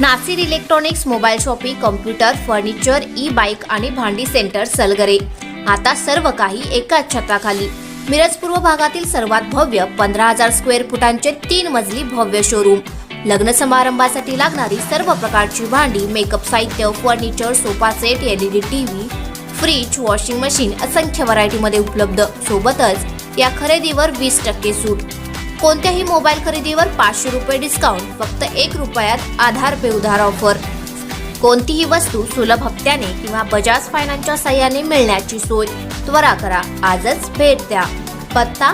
Nasir electronics, mobile shopping, computer, furniture, e bike आणि भांडी centre Salgare. आता सर्व काही एकाच छताखाली. मिरज पूर्व भागातील सर्वात भव्य 15,000 स्क्वेअर फुटांचे 3 मजली भव्य शोरूम. लग्न समारंभासाठी लागणारी सर्व प्रकारची भांडी, मेकअप साहित्य, furniture, sofa set, LED TV, fridge, washing machine असंख्य व्हरायटीमध्ये उपलब्ध. सोबतच या खरेदीवर 20% सूट. कोणत्याही मोबाईल खरेदीवर 500 रुपये डिस्काउंट. फक्त 1 रुपयात आधार पे उधार ऑफर. कोणतीही वस्तू सुलभ हप्त्याने किंवा बजाज फायनान्सच्या साहाय्याने मिळण्याची सोय. त्वरा करा, आजच भेट द्या. पत्ता: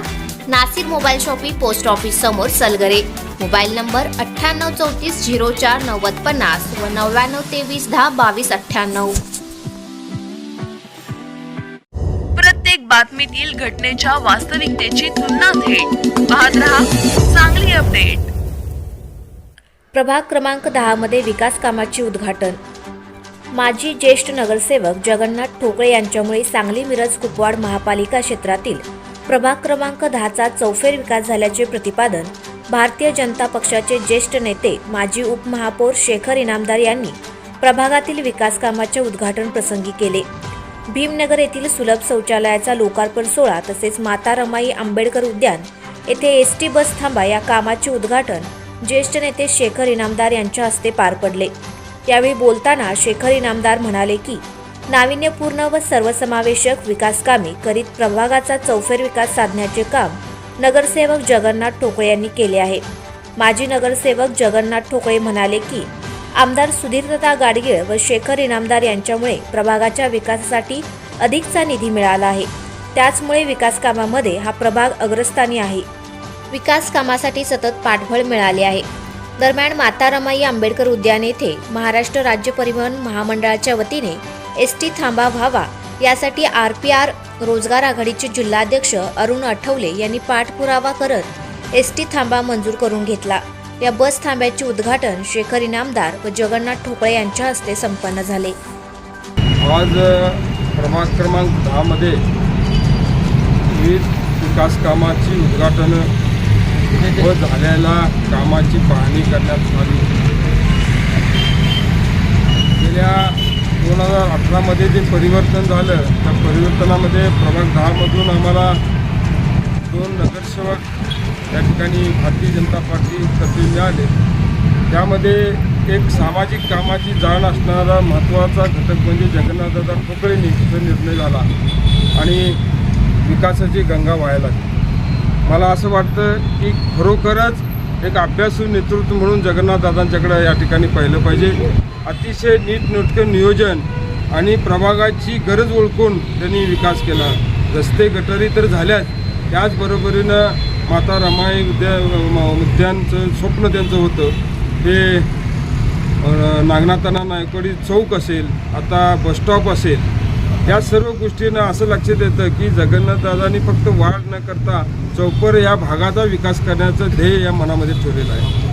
Nasir mobile shopping, post office समोर, सलगरे. मोबाईल नंबर 9834 04 9050 व 9923 10 22 98. प्रत्येक बातमीतील घटनेच्या वास्तविकतेची तुलना थेट पाहत रहा चांगली अपडेट. प्रभाग क्रमांक 10 मध्ये विकास कामाचे उद्घाटन. माजी ज्येष्ठ नगरसेवक जगन्नाथ ठोकळे यांच्यामुळे सांगली मिरज कुपवाड महापालिका क्षेत्रातील प्रभाग क्रमांक 10चा चौफेर विकास झाल्याचे प्रतिपादन भारतीय जनता पक्षाचे ज्येष्ठ नेते माजी उपमहापौर शेखर इनामदार यांनी प्रभागातील विकास कामाच्या उद्घाटन प्रसंगी केले. भीमनगर येथील सुलभ शौचालयाचा लोकार्पण सोहळा तसेच माता रमाई आंबेडकर उद्यान येथे एसटी बस थांबा या कामाचे उद्घाटन ज्येष्ठ नेते शेखर इनामदार यांच्या हस्ते पार पडले. यावेळी बोलताना शेखर इनामदार म्हणाले की नाविन्यपूर्ण व सर्वसमावेशक विकास कामे करीत प्रभागाचा चौफेर विकास साधण्याचे काम नगरसेवक जगन्नाथ ठोकळे यांनी केले आहे. माजी नगरसेवक जगन्नाथ ठोकळे म्हणाले की आमदार सुधीरदादा गाडगीळ व शेखर इनामदार यांच्यामुळे प्रभागाच्या विकासासाठी अधिकचा निधी मिळाला आहे. त्याचमुळे विकास कामामध्ये हा प्रभाग अग्रस्थानी आहे. विकास कामासाठी सतत पाठबळ मिळाले आहे. दरम्यान माता रमाई आंबेडकर उद्यान येथे महाराष्ट्र राज्य परिवहन महामंडळाच्या वतीने एसटी थांबा व्हावा यासाठी RPR रोजगार आघाडीचे जिल्हाध्यक्ष अरुण आठवले यांनी पाठपुरावा करत एसटी थांबा मंजूर करून घेतला. या बस थांब्याचे उद्घाटन शेखर इनामदार व जगन्नाथ ठोकळे यांच्या हस्ते संपन्न झाले. आज प्रभाग क्रमांक 10 मध्ये विविध विकास कामाची उद्घाटन व झालेल्या कामाची पाहणी करण्यात आली. गेल्या 2018 मध्ये जे परिवर्तन झालं त्या परिवर्तनामध्ये प्रभाग 10 मधून आम्हाला 2 नगरसेवक या ठिकाणी भारतीय जनता पार्टीतर्फे मिळाले. त्यामध्ये एक सामाजिक कामाची जाण असणारा महत्त्वाचा घटक म्हणजे जगन्नाथदादा ठोकळेंचा निर्णय झाला आणि विकासाची गंगा वाहायला लागली. मला असं वाटतं की खरोखरच एक अभ्यासू नेतृत्व म्हणून जगन्नाथदादांच्याकडे या ठिकाणी पाहिलं पाहिजे. अतिशय नीटनेटकं नियोजन आणि प्रभागाची गरज ओळखून त्यांनी विकास केला. रस्ते गटारी तर झाल्याच, त्याचबरोबरीनं माता रमाई उद्यानचं स्वप्न त्यांचं होतं ते नागनाथांना नायकवाडी चौक असेल, आता बसस्टॉप असेल, या सर्व गोष्टींना असं लक्षात येतं की जगन्नाथदादांनी फक्त वाढ न करता चौपर या भागाचा विकास करण्याचं ध्येय या मनामध्ये ठेवलेलं आहे.